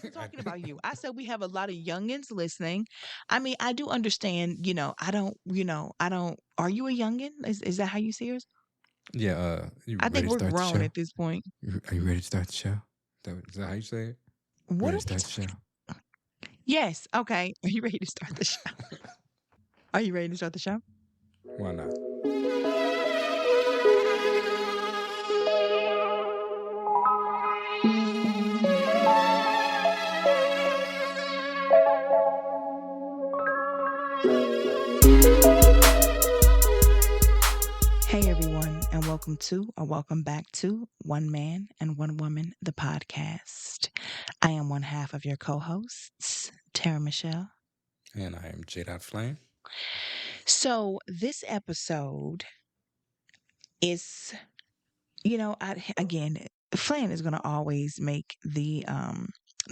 wasn't talking about you. I said we have a lot of youngins listening. I mean, I do understand, I don't are you a youngin? Is that how you see yours? Yeah, you I think ready to we're start the grown show? at this point. Are you ready to start the show? Is that how you say it? You What ready are to we start the show? talking? Yes. Okay. Are you ready to start the show? Are you ready to start the show? Why not? Hey everyone, and welcome back to One Man and One Woman, the podcast. I am one half of your co-hosts, Tara Michelle. And I am J. Flame. So this episode is, again, Flan is gonna always make the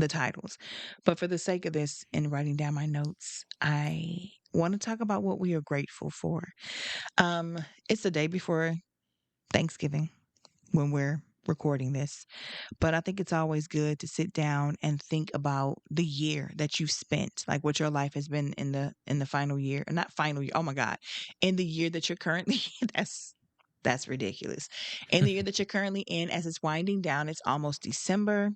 titles. But for the sake of this in writing down my notes, I want to talk about what we are grateful for. Um, it's the day before Thanksgiving when we're recording this. But I think it's always good to sit down and think about the year that you've spent, like what your life has been in the final year, not final year. Oh my God, in the year that you're currently that's ridiculous. In the year that you're currently in, as it's winding down, it's almost December.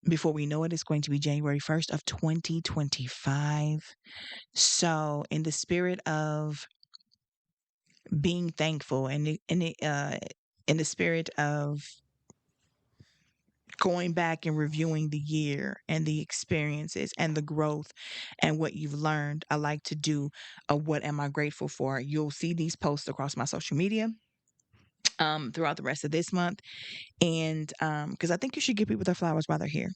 Before we know it, it's going to be January 1st of 2025. So, in the spirit of being thankful and in the spirit of going back and reviewing the year and the experiences and the growth and what you've learned, I like to do a what am I grateful for. You'll see these posts across my social media throughout the rest of this month. And because I think you should give people their flowers while they're here.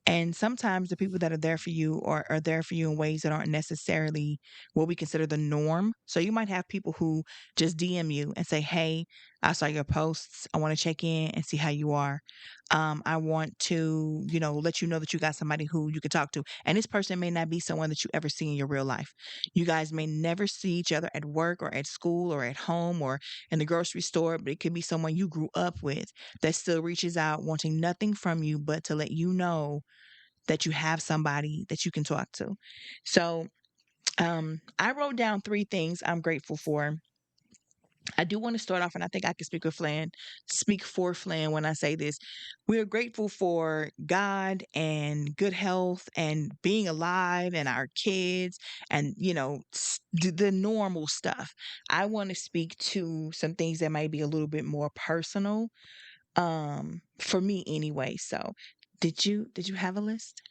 And sometimes the people that are there for you are there for you in ways that aren't necessarily what we consider the norm. So you might have people who just DM you and say, "Hey, I saw your posts. I want to check in and see how you are. I want to, let you know that you got somebody who you can talk to." And this person may not be someone that you ever see in your real life. You guys may never see each other at work or at school or at home or in the grocery store, but it could be someone you grew up with that still reaches out wanting nothing from you but to let you know that you have somebody that you can talk to. So, I wrote down three things I'm grateful for. I do want to start off, and I think I can speak for Flan when I say this. We are grateful for God and good health and being alive and our kids and, the normal stuff. I want to speak to some things that might be a little bit more personal, for me anyway. So, did you have a list?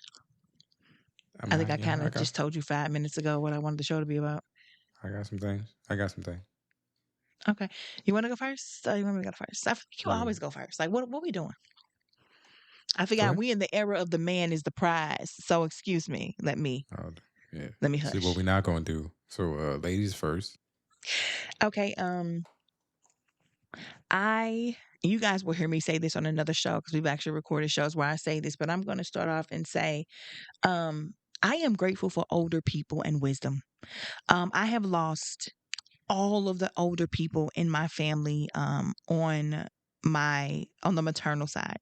I I think mean, I yeah, kind of just told you 5 minutes ago what I wanted the show to be about. I got some things. I got some things. Okay. You want to go first? Or you want me to go first? I feel like you Yeah. always go first. Like, what we doing? I Go forgot ahead. we in the era of the man is the prize. So excuse me. Oh, yeah. Let me See what hush. we're not gonna do. So, ladies first. Okay. You guys will hear me say this on another show because we've actually recorded shows where I say this, but I'm going to start off and say, um, I am grateful for older people and wisdom. I have lost all of the older people in my family on the maternal side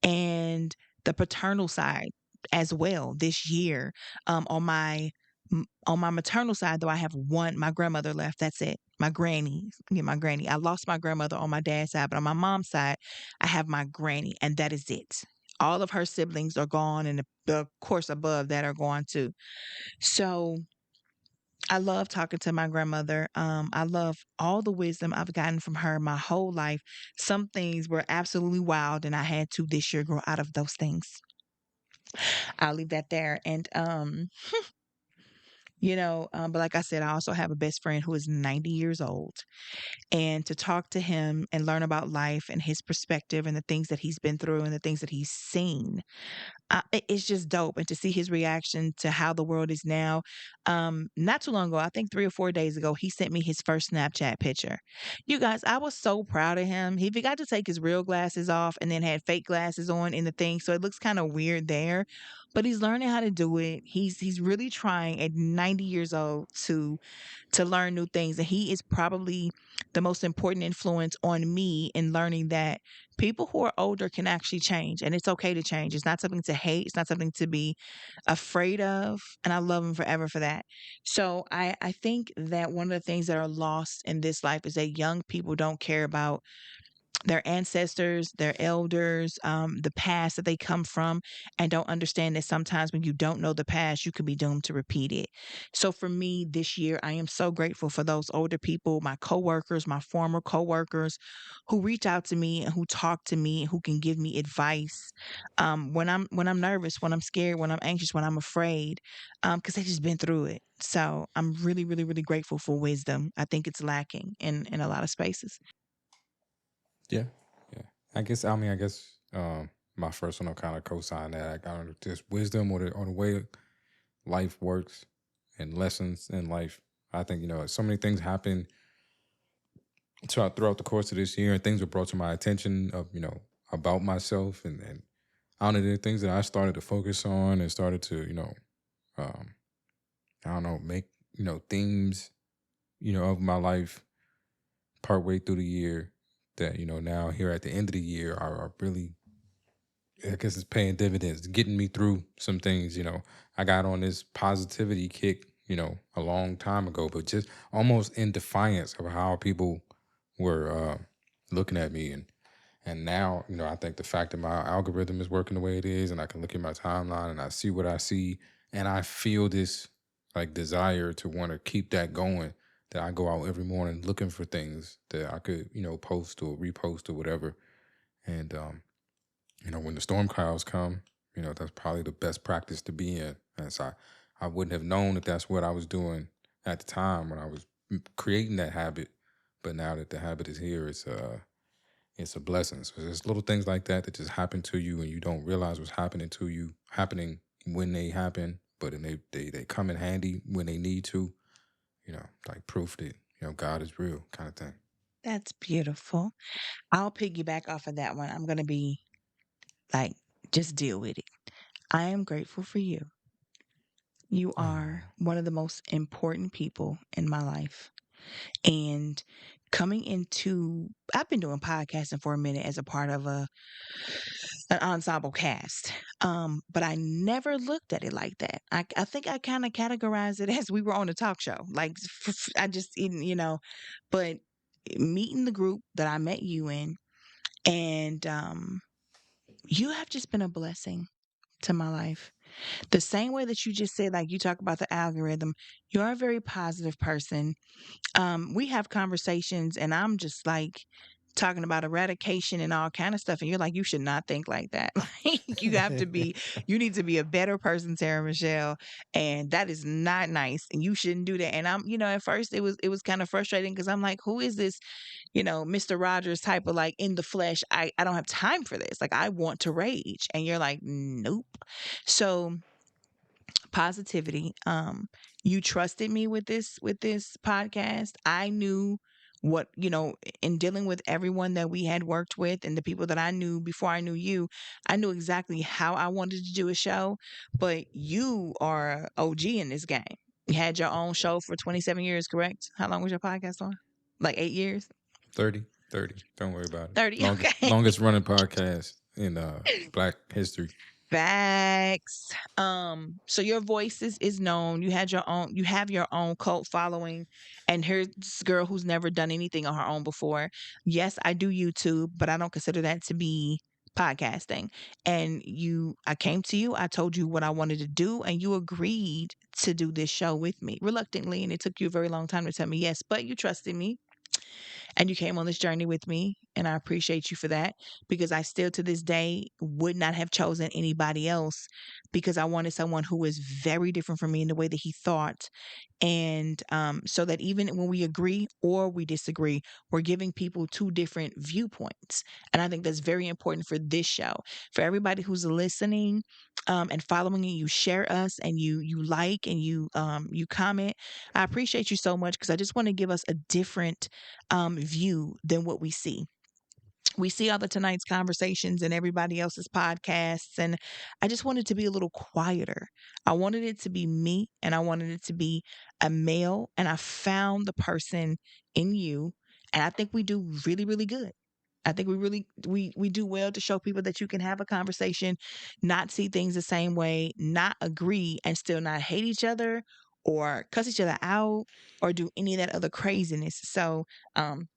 and the paternal side as well this year. On my maternal side, though, I have one. My grandmother left. That's it. My granny. Yeah, my granny. I lost my grandmother on my dad's side, but on my mom's side, I have my granny, and that is it. All of her siblings are gone, and of course above that are gone too. So I love talking to my grandmother. I love all the wisdom I've gotten from her my whole life. Some things were absolutely wild, and I had to this year grow out of those things. I'll leave that there. And but like I said, I also have a best friend who is 90 years old, and to talk to him and learn about life and his perspective and the things that he's been through and the things that he's seen, it's just dope. And to see his reaction to how the world is now. Not too long ago, I think 3 or 4 days ago, he sent me his first Snapchat picture. You guys, I was so proud of him. He forgot to take his real glasses off and then had fake glasses on in the thing, so it looks kind of weird there. But he's learning how to do it. He's really trying at 90 years old to learn new things. And he is probably the most important influence on me in learning that people who are older can actually change. And it's okay to change. It's not something to hate, it's not something to be afraid of. And I love him forever for that. So I think that one of the things that are lost in this life is that young people don't care about their ancestors, their elders, the past that they come from, and don't understand that sometimes when you don't know the past, you could be doomed to repeat it. So for me this year, I am so grateful for those older people, my coworkers, my former coworkers, who reach out to me and who talk to me, who can give me advice when I'm nervous, when I'm scared, when I'm anxious, when I'm afraid, because they just been through it. So I'm really, really, really grateful for wisdom. I think it's lacking in a lot of spaces. Yeah, yeah. I guess my first one will kind of co-sign that. I got just wisdom or the way life works and lessons in life. I think so many things happen throughout the course of this year, and things were brought to my attention of about myself, and I don't know, the things that I started to focus on and started to um, I don't know, make themes of my life partway through the year that now here at the end of the year are really, I guess, it's paying dividends, getting me through some things. I got on this positivity kick, a long time ago, but just almost in defiance of how people were looking at me. And now, I think the fact that my algorithm is working the way it is, and I can look at my timeline and I see what I see, and I feel this like desire to want to keep that going. That I go out every morning looking for things that I could, post or repost or whatever. And when the storm clouds come, that's probably the best practice to be in. And so I wouldn't have known that that's what I was doing at the time when I was creating that habit. But now that the habit is here, it's a blessing. So there's little things like that that just happen to you and you don't realize what's happening to you, happening when they happen, but then they come in handy when they need to, like proof that, God is real kind of thing. That's beautiful. I'll piggyback off of that one. I'm going to be like, just deal with it. I am grateful for you. You are Oh, one of the most important people in my life. And coming into, I've been doing podcasting for a minute as a part of an ensemble cast. But I never looked at it like that. I think I kind of categorized it as we were on a talk show. Like I just, but meeting the group that I met you in, and you have just been a blessing to my life. The same way that you just said, like you talk about the algorithm, you're a very positive person. We have conversations, and I'm just like talking about eradication and all kind of stuff, and you're like, you should not think like that. Like you need to be a better person, Sarah Michelle, and that is not nice, and you shouldn't do that. And at first it was kind of frustrating because I'm like, who is this? Mr. Rogers type of like in the flesh. I don't have time for this. Like I want to rage. And you're like, nope. So positivity. You trusted me with this podcast. I knew what, in dealing with everyone that we had worked with and the people that I knew before I knew you, I knew exactly how I wanted to do a show. But you are OG in this game. You had your own show for 27 years, correct? How long was your podcast on? Like 8 years? 30, 30. Don't worry about it. 30. Longest Okay. longest running podcast in Black history. Facts. So your voice is known. You have your own cult following. And here's this girl who's never done anything on her own before. Yes, I do YouTube, but I don't consider that to be podcasting. And I came to you, I told you what I wanted to do, and you agreed to do this show with me reluctantly. And it took you a very long time to tell me yes, but you trusted me and you came on this journey with me, and I appreciate you for that, because I still to this day would not have chosen anybody else, because I wanted someone who was very different from me in the way that he thought. And so that even when we agree or we disagree, we're giving people two different viewpoints. And I think that's very important for this show. For everybody who's listening and following, and you share us, and you like, and you comment, I appreciate you so much, because I just want to give us a different view than what we see. We see all the tonight's conversations and everybody else's podcasts, and I just wanted to be a little quieter. I wanted it to be me, and I wanted it to be a male, and I found the person in you, and I think we do really, really good. I think we do well to show people that you can have a conversation, not see things the same way, not agree, and still not hate each other or cuss each other out or do any of that other craziness. So, um,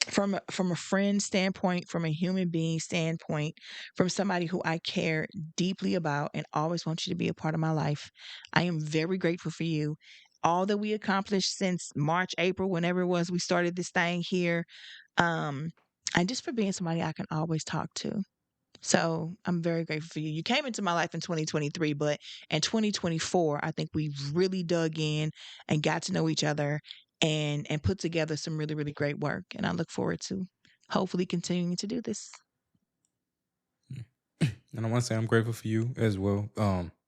from a friend standpoint, from a human being standpoint, from somebody who I care deeply about and always want you to be a part of my life, I am very grateful for you. All that we accomplished since March, April, whenever it was we started this thing here, um, and just for being somebody I can always talk to. So I'm very grateful for you. You came into my life in 2023, but in 2024, I think we really dug in and got to know each other and put together some really, really great work. And I look forward to hopefully continuing to do this. And I want to say I'm grateful for you as well.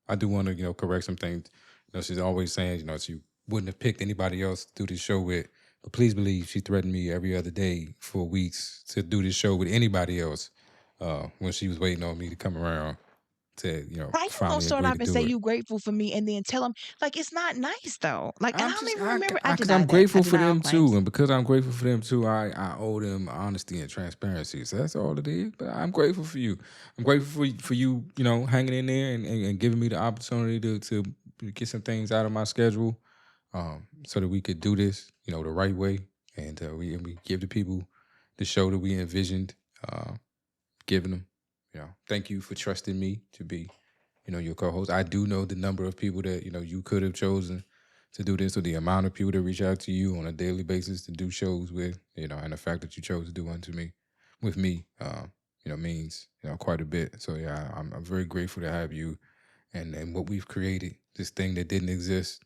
I do want to, correct some things. She's always saying, she wouldn't have picked anybody else to do this show with. But please believe she threatened me every other day for weeks to do this show with anybody else. When she was waiting on me to come around to, How you gonna finally start agree off to and say do it. you grateful for me and then tell them like it's not nice though? Like, and I I'm don't just, even remember. I because I'm deny that. I grateful for deny all them too, claims. and because I'm grateful for them too, I owe them honesty and transparency. So that's all it is. But I'm grateful for you. I'm grateful for you, hanging in there and giving me the opportunity to get some things out of my schedule, so that we could do this, the right way, and we give the people the show that we envisioned, uh, giving them. Thank you for trusting me to be, your co-host. I do know the number of people that you could have chosen to do this, or the amount of people that reach out to you on a daily basis to do shows with, and the fact that you chose to do one to me, with me, means quite a bit. So yeah, I'm very grateful to have you and what we've created. This thing that didn't exist,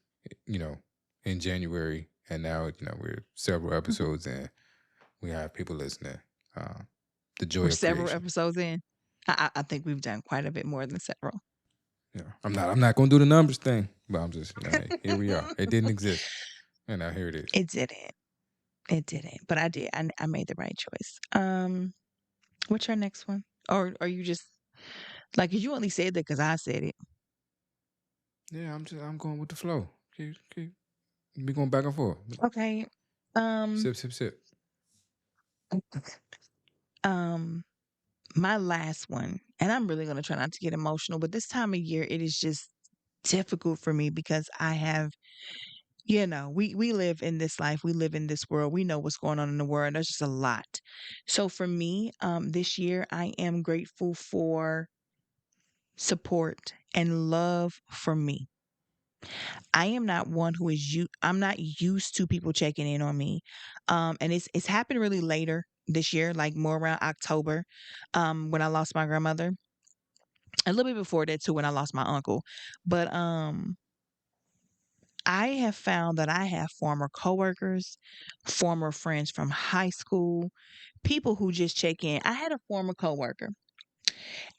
you know, in January, and now we're several episodes in. We have people listening. Uh, the joy We're of several creation. episodes in. I think we've done quite a bit more than several. I'm not gonna do the numbers thing, but I'm just, hey, here we are. It didn't exist, and now here it is. It didn't. It didn't. But I did. I made the right choice. What's your next one? Or are you just like, 'cause you only said that because I said it. Yeah, I'm going with the flow. We going back and forth. Okay. Um, Sip, sip, sip. um, my last one, and I'm really gonna try not to get emotional, but this time of year it is just difficult for me because I have, we live in this life, we live in this world, we know what's going on in the world. There's just a lot. So for me, this year I am grateful for support and love from me. I am not one who is I'm not used to people checking in on me. And it's happened really later this year, like more around October, when I lost my grandmother. A little bit before that too, when I lost my uncle. But I have found that I have former coworkers, former friends from high school, people who just check in. I had a former coworker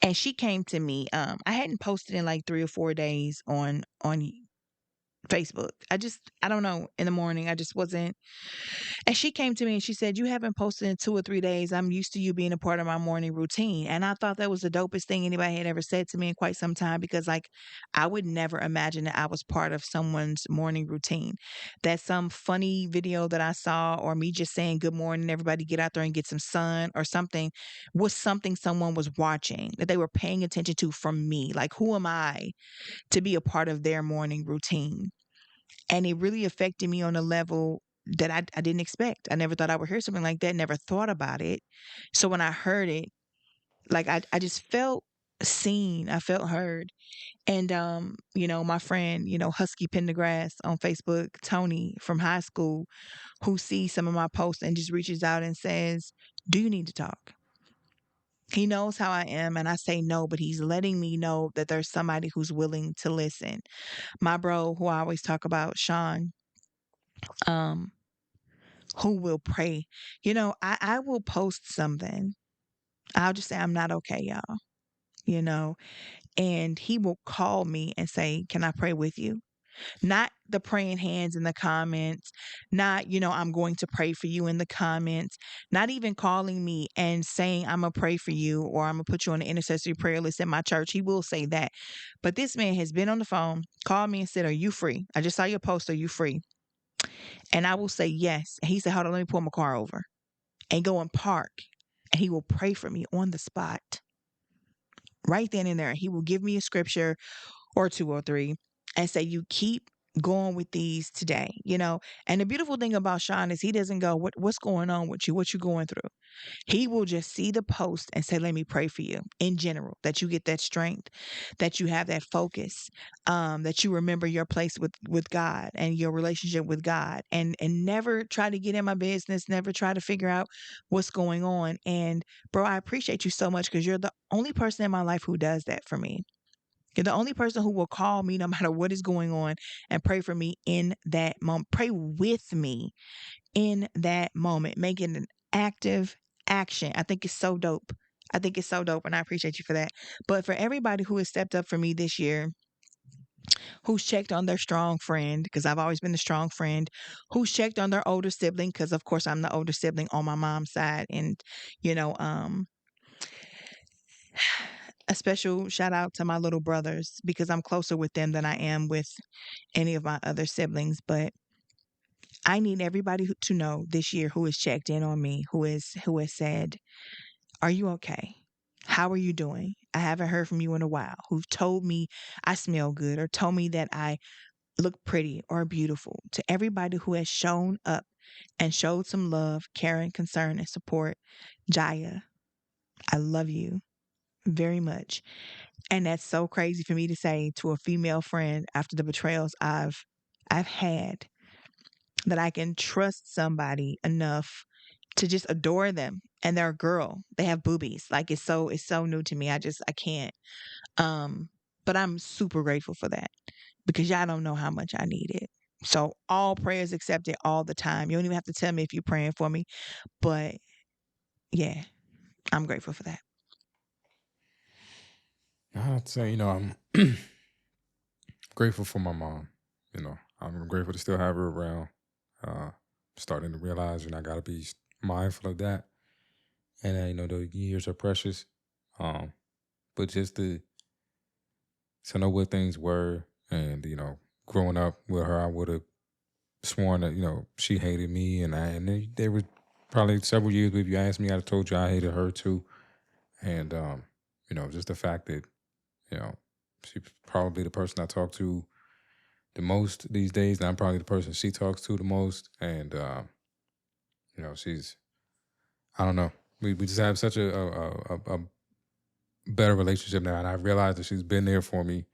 and she came to me. I hadn't posted in like 3 or 4 days on Facebook. I don't know, in the morning, I just wasn't. And she came to me and she said, "You haven't posted in 2 or 3 days. I'm used to you being a part of my morning routine." And I thought that was the dopest thing anybody had ever said to me in quite some time because, like, I would never imagine that I was part of someone's morning routine. That some funny video that I saw or me just saying, "Good morning, everybody get out there and get some sun," or something was something someone was watching, that they were paying attention to from me. Like, who am I to be a part of their morning routine? And it really affected me on a level that I didn't expect. I never thought I would hear something like that, never thought about it. So when I heard it, like I just felt seen, I felt heard. And my friend, Husky Pendergrass on Facebook, Tony from high school, who sees some of my posts and just reaches out and says, "Do you need to talk?" He knows how I am and I say no, but he's letting me know that there's somebody who's willing to listen. My bro, who I always talk about, Sean, um, who will pray. I will post something. I'll just say, "I'm not okay, y'all," and he will call me and say, "Can I pray with you?" Not the praying hands in the comments, not, I'm going to pray for you in the comments, not even calling me and saying, I'm going to pray for you or I'm going to put you on the intercessory prayer list at my church. He will say that. But this man has been on the phone, called me and said, are you free? I just saw your post. Are you free? And I will say yes. And he said, hold on, let me pull my car over and go and park. And he will pray for me on the spot right then and there. He will give me a scripture or two or three and say, you keep going with these today. And the beautiful thing about Sean is he doesn't go, what's going on with you? What you going through? He will just see the post and say, let me pray for you in general, that you get that strength, that you have that focus, that you remember your place with God and your relationship with God, and never try to get in my business, never try to figure out what's going on. And bro, I appreciate you so much because you're the only person in my life who does that for me. You're the only person who will call me no matter what is going on and pray for me in that moment. Pray with me in that moment. Make it an active action. I think it's so dope. I think it's so dope, and I appreciate you for that. But for everybody who has stepped up for me this year, who's checked on their strong friend, because I've always been the strong friend, who's checked on their older sibling, because of course I'm the older sibling on my mom's side, and you know, um, a special shout out to my little brothers because I'm closer with them than I am with any of my other siblings. But I need everybody to know this year who has checked in on me, who has said, "Are you okay? How are you doing? I haven't heard from you in a while." Who've told me I smell good or told me that I look pretty or beautiful. To everybody who has shown up and showed some love, caring, concern, and support, Jaya, I love you very much. And that's so crazy for me to say to a female friend after the betrayals I've had, that I can trust somebody enough to just adore them, and they're a girl. They have boobies. Like it's so new to me. I can't. Um but I'm super grateful for that because y'all don't know how much I need it. So all prayers accepted all the time. You don't even have to tell me if you're praying for me, but yeah, I'm grateful for that. I'd say, I'm grateful for my mom. I'm grateful to still have her around. Uh, Starting to realize, I got to be mindful of that. And, the years are precious. Um, but just to know what things were, and, growing up with her, I would have sworn that, she hated me. And there were probably several years, if you asked me, I'd have told you I hated her too. And, just the fact that, you know, she's probably the person I talk to the most these days. And I'm probably the person she talks to the most. And, she's, I don't know. We just have such a better relationship now. And I realized that she's been there for me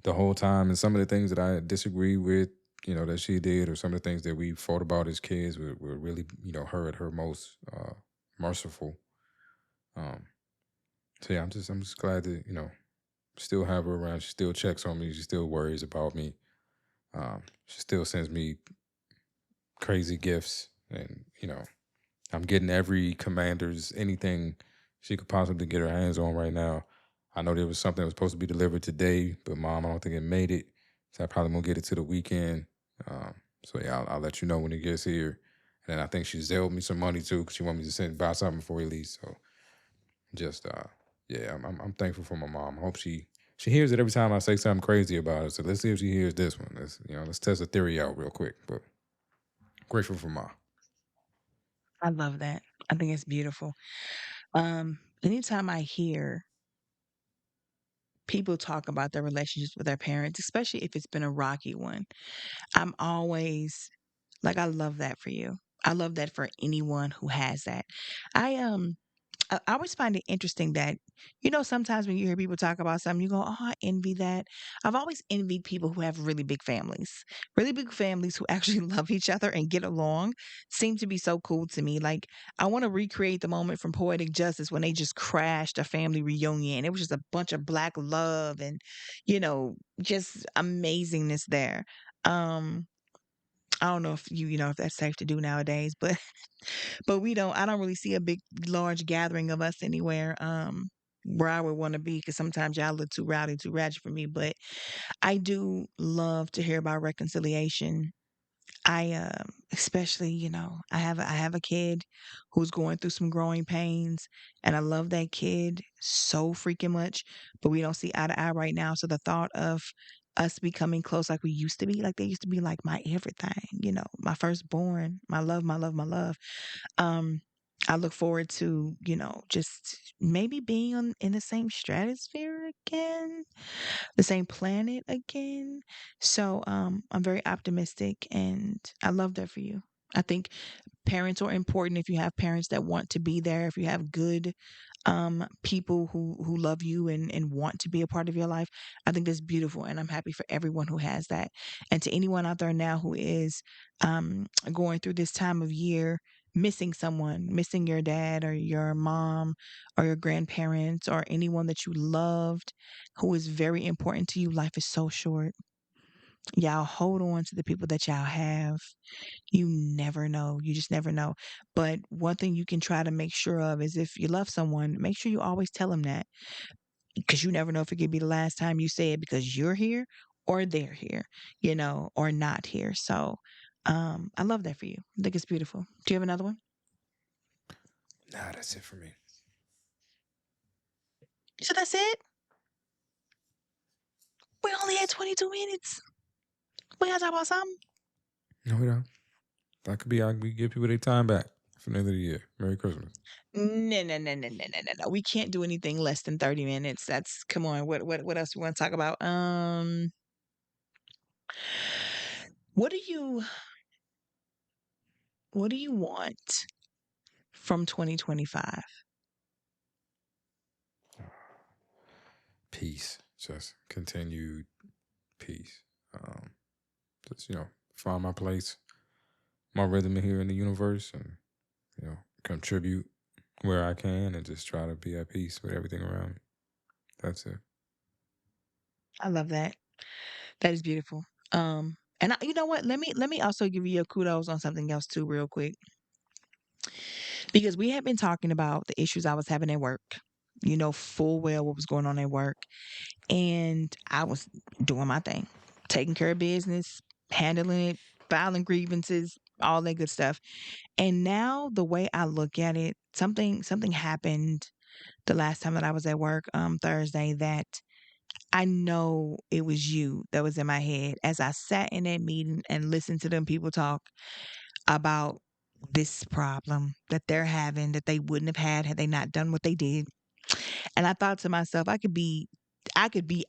the whole time. And some of the things that I disagree with, that she did, or some of the things that we fought about as kids were really, her at her most merciful. Um, so yeah, I'm just glad that, still have her around. She still checks on me. She still worries about me. She still sends me crazy gifts, and I'm getting every commander's anything she could possibly get her hands on right now. I know there was something that was supposed to be delivered today, but mom, I don't think it made it, so I probably won't get it to the weekend. So yeah, I'll let you know when it gets here. And then I think she zelled me some money too, because she wanted me to send buy something before we leave. So just yeah, I'm thankful for my mom. I hope she hears it every time I say something crazy about her. So let's see if she hears this one. Let's test the theory out real quick. But grateful for mom. I love that. I think it's beautiful. Anytime I hear people talk about their relationships with their parents, especially if it's been a rocky one, I'm always like, I love that for you. I love that for anyone who has that. I I always find it interesting that, sometimes when you hear people talk about something, you go, "Oh, I envy that." I've always envied people who have really big families who actually love each other and get along. Seem to be so cool to me. Like I want to recreate the moment from Poetic Justice when they just crashed a family reunion. It was just a bunch of black love and, just amazingness there. Um, I don't know if if that's safe to do nowadays, but we don't I don't really see a big large gathering of us anywhere. where I would want to be because sometimes y'all look too rowdy, too ratchet for me. But I do love to hear about reconciliation. I especially, I have a kid who's going through some growing pains and I love that kid so freaking much, but we don't see eye to eye right now. So the thought of us becoming close like we used to be, like they used to be like my everything, my firstborn, my love, my love, my love. Um, I look forward to, just maybe being in the same stratosphere again, the same planet again. So I'm very optimistic and I love that for you. I think parents are important if you have parents that want to be there, if you have good people who love you and want to be a part of your life. I think that's beautiful and I'm happy for everyone who has that. And to anyone out there now who is going through this time of year missing someone, missing your dad or your mom or your grandparents or anyone that you loved who is very important to you, life is so short. Y'all hold on to the people that y'all have. You never know. You just never know. But one thing you can try to make sure of is if you love someone, make sure you always tell them that because you never know if it could be the last time you say it because you're here or they're here, or not here. So I love that for you. I think it's beautiful. Do you have another one? Nah, that's it for me. So that's it. We only had 22 minutes. We gotta talk about something. No, we don't. That could be. We give people their time back for the end of the year. Merry Christmas. No, no, no, no, no, no, no, no. We can't do anything less than 30 minutes. That's come on. What else we want to talk about? What do you what do you want from 2025? Peace. Just continued peace. Um, just find my place, my rhythm here in the universe, and contribute where I can, and just try to be at peace with everything around me. That's it. I love that. That is beautiful. And you know what? Let me also give you a kudos on something else too, real quick, because we have been talking about the issues I was having at work. You know full well what was going on at work, and I was doing my thing, taking care of business, handling it, filing grievances, all that good stuff. And now the way I look at it, something happened the last time that I was at work, Thursday, that I know it was you that was in my head as I sat in that meeting and listened to them people talk about this problem that they're having that they wouldn't have had they not done what they did. And I thought to myself, I could be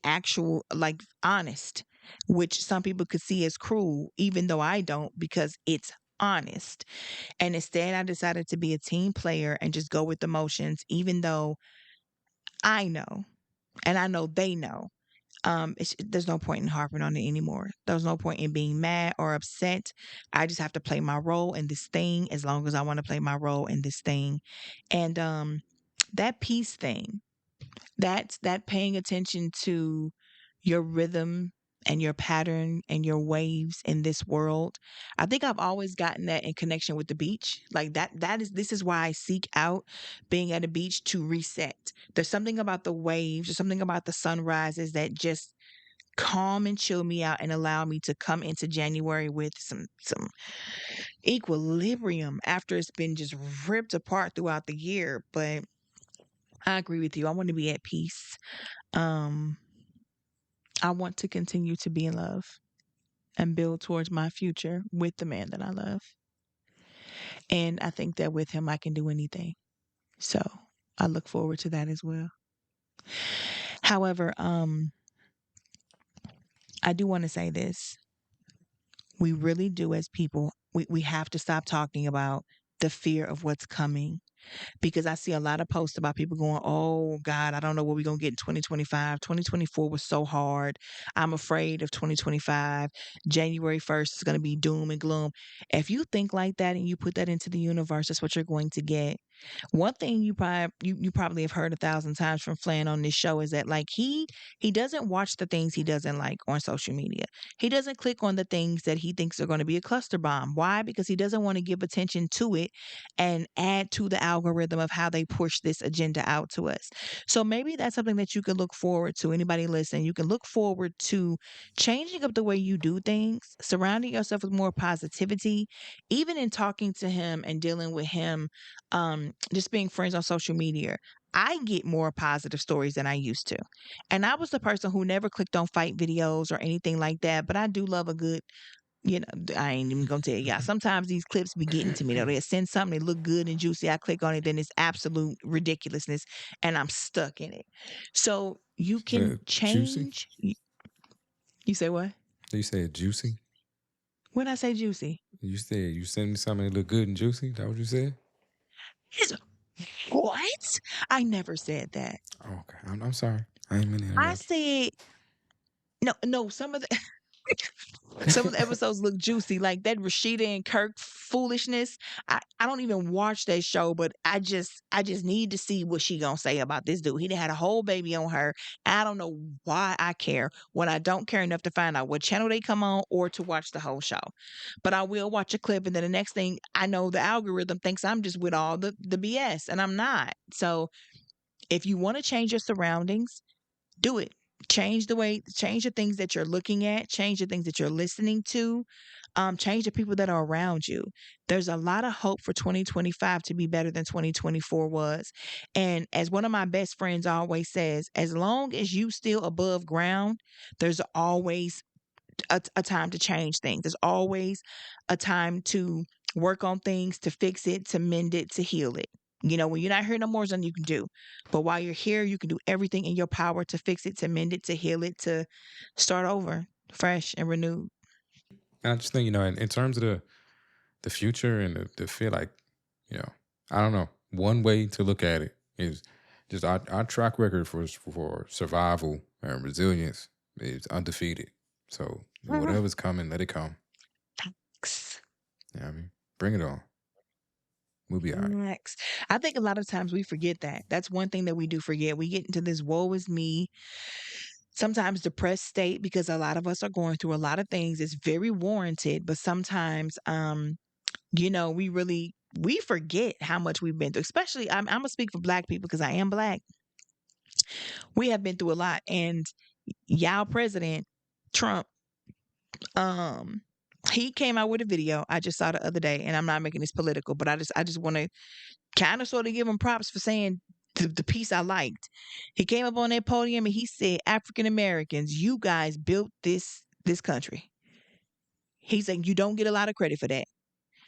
actual, like, honest, which some people could see as cruel, even though I don't, because it's honest. And instead, I decided to be a team player and just go with the motions, even though I know, and I know they know. There's no point in harping on it anymore. There's no point in being mad or upset. I just have to play my role in this thing as long as I want to play my role in this thing. And that peace thing, that paying attention to your rhythm and your pattern and your waves in this world. I think I've always gotten that in connection with the beach. Like this is why I seek out being at a beach to reset. There's something about the waves, there's something about the sunrises that just calm and chill me out and allow me to come into January with some equilibrium after it's been just ripped apart throughout the year. But I agree with you. I want to be at peace. Um, I want to continue to be in love and build towards my future with the man that I love. And I think that with him, I can do anything. So I look forward to that as well. However, I do want to say this. We really do, as people, we have to stop talking about the fear of what's coming, because I see a lot of posts about people going, "Oh God, I don't know what we're gonna get in 2025. 2024 was so hard. I'm afraid of 2025. January 1st is gonna be doom and gloom." If you think like that and you put that into the universe, that's what you're going to get. One thing you probably have heard 1,000 times from Flan on this show is that, like, he doesn't watch the things he doesn't like on social media. He doesn't click on the things that he thinks are going to be a cluster bomb. Why? Because he doesn't want to give attention to it and add to the algorithm of how they push this agenda out to us. So maybe that's something that you can look forward to. Anybody listening, you can look forward to changing up the way you do things, surrounding yourself with more positivity, even in talking to him and dealing with him, just being friends on social media. I get more positive stories than I used to. And I was the person who never clicked on fight videos or anything like that, but I do love a good, I ain't even gonna tell y'all. Sometimes these clips be getting to me though. They'll send something, they look good and juicy. I click on it, then it's absolute ridiculousness, and I'm stuck in it. So you can Juicy? change. You say what? You said juicy? When I say juicy, You said you send me something that look good and juicy? That what you said? it's what? I never said that. Oh, okay. I'm sorry. I ain't mean to I interrupt said no, no. Some of the episodes look juicy, like that Rashida and Kirk foolishness. I don't even watch that show, but I just need to see what she gonna say about this dude. He done had a whole baby on her. I don't know why I care when I don't care enough to find out what channel they come on or to watch the whole show. But I will watch a clip, and then the next thing I know, the algorithm thinks I'm just with all the BS, and I'm not. So if you want to change your surroundings, do it. Change the things that you're looking at, change the things that you're listening to, change the people that are around you. There's a lot of hope for 2025 to be better than 2024 was. And as one of my best friends always says, as long as you still above ground, there's always a time to change things. There's always a time to work on things, to fix it, to mend it, to heal it. When you're not here no more, there's nothing you can do. But while you're here, you can do everything in your power to fix it, to mend it, to heal it, to start over, fresh and renewed. And I just think, in terms of the future and the feel like, you know, I don't know. One way to look at it is just our track record for survival and resilience is undefeated. So whatever's coming, let it come. Facts. You know what I mean? Bring it on. We'll be all right. Facts. I think a lot of times we forget that. That's one thing that we do forget. We get into this woe is me, sometimes depressed state because a lot of us are going through a lot of things. It's very warranted, but sometimes we forget how much we've been through. Especially, I'm gonna speak for Black people because I am Black. We have been through a lot, and y'all president Trump, um, he came out with a video I just saw the other day, and I'm not making this political, but I just want to kind of sort of give him props for saying the piece I liked. He came up on that podium and he said, "African Americans, you guys built this country." He's like, "You don't get a lot of credit for that.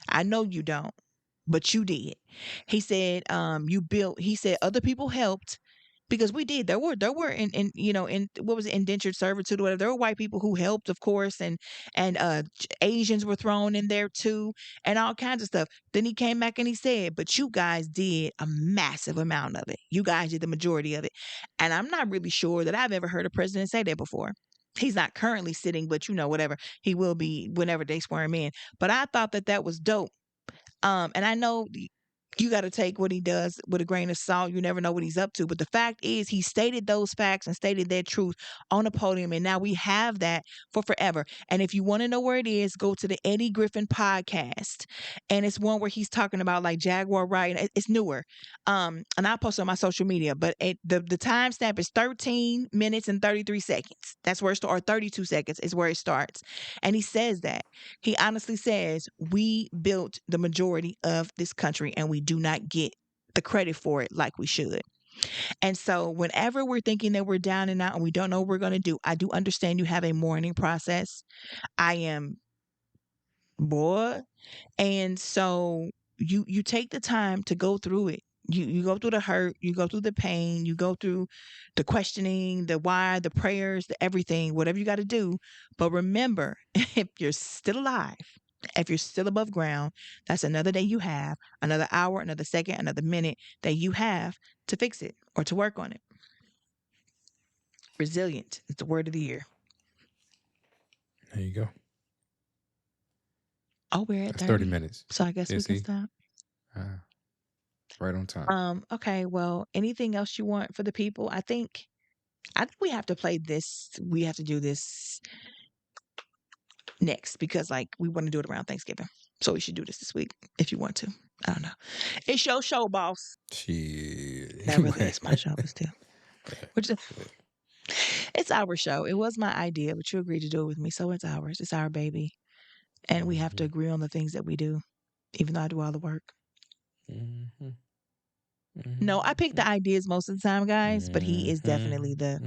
I know you don't, but you did." He said, he said other people helped because we did. There were in what was it, indentured servitude or whatever. There were white people who helped, of course, and Asians were thrown in there too, and all kinds of stuff. Then he came back and he said, "But you guys did a massive amount of it. You guys did the majority of it." And I'm not really sure that I've ever heard a president say that before. He's not currently sitting, but whatever. He will be whenever they swear him in. But I thought that was dope. And I know you got to take what he does with a grain of salt. You never know what he's up to. But the fact is, he stated those facts and stated that truth on a podium. And now we have that for forever. And if you want to know where it is, go to the Eddie Griffin podcast. And it's one where he's talking about like Jaguar riding. It's newer. And I'll post it on my social media. But the timestamp is 13 minutes and 33 seconds. That's where it starts, or 32 seconds is where it starts. And he says that. He honestly says, "We built the majority of this country and we do not get the credit for it like we should." And so, whenever we're thinking that we're down and out and we don't know what we're going to do, I do understand you have a mourning process. I am, boy. And so you take the time to go through it. You go through the hurt, you go through the pain, you go through the questioning, the why, the prayers, the everything, whatever you got to do. But remember, if you're still alive, if you're still above ground, that's another day you have, another hour, another second, another minute that you have to fix it or to work on it. Resilient is the word of the year. There you go. Oh, we're at That's 30 30. minutes. So I guess Yeah, we can see? stop. Uh, right on time. Okay, well, anything else you want for the people? I think we have to play this. We have to do this next because like we want to do it around Thanksgiving. So we should do this week if you want to. I don't know. It's your show, boss. Shit. That really is my show, but still. Which Shit. it's our show. It was my idea, but you agreed to do it with me, so it's ours. It's our baby. And we have to Mhm, agree on the things that we do, even though I do all the work. mhm, No, I pick mhm, the ideas most of the time, guys, but he is definitely mhm,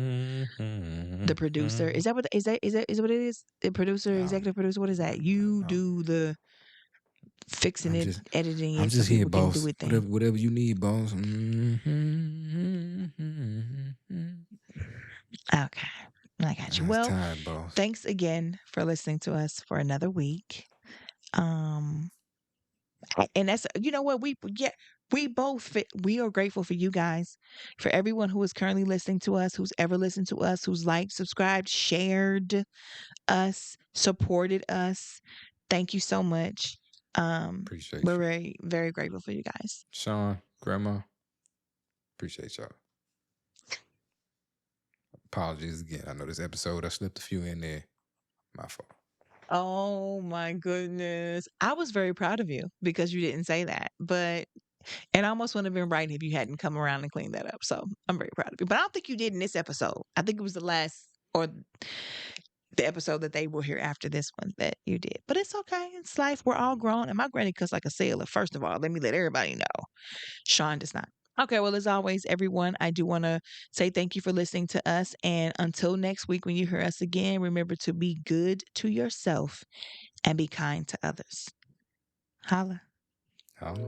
the mhm, producer. mhm. Is that what is what it is? The producer, No, executive producer, what is that? You no, do the fixing I'm it, just, editing I'm it so just here, people can do boss. it thing. Whatever you need, boss. Mhm. Okay. I got you. I was Well, tired, boss. thanks again for listening to us for another week. Um and that's you know what we both fit, we are grateful for you guys, for everyone who is currently listening to us, who's ever listened to us, who's liked, subscribed, shared us, supported us. Thank you so much. Appreciate We're you. very, very grateful for you guys. Sean, Grandma, appreciate y'all. Apologies again. I know this episode, I slipped a few in there. My fault. Oh my goodness. I was very proud of you because you didn't say that. But and I almost wouldn't have been right if you hadn't come around and cleaned that up. So I'm very proud of you. But I don't think you did in this episode. I think it was the last or the episode that they will hear after this one that you did. But it's okay. It's life. We're all grown. And my granny cussed like a sailor. First of all, let me let everybody know. Sean does not. Okay, well, as always, everyone, I do want to say thank you for listening to us. And until next week, when you hear us again, remember to be good to yourself and be kind to others. Holla. Holla.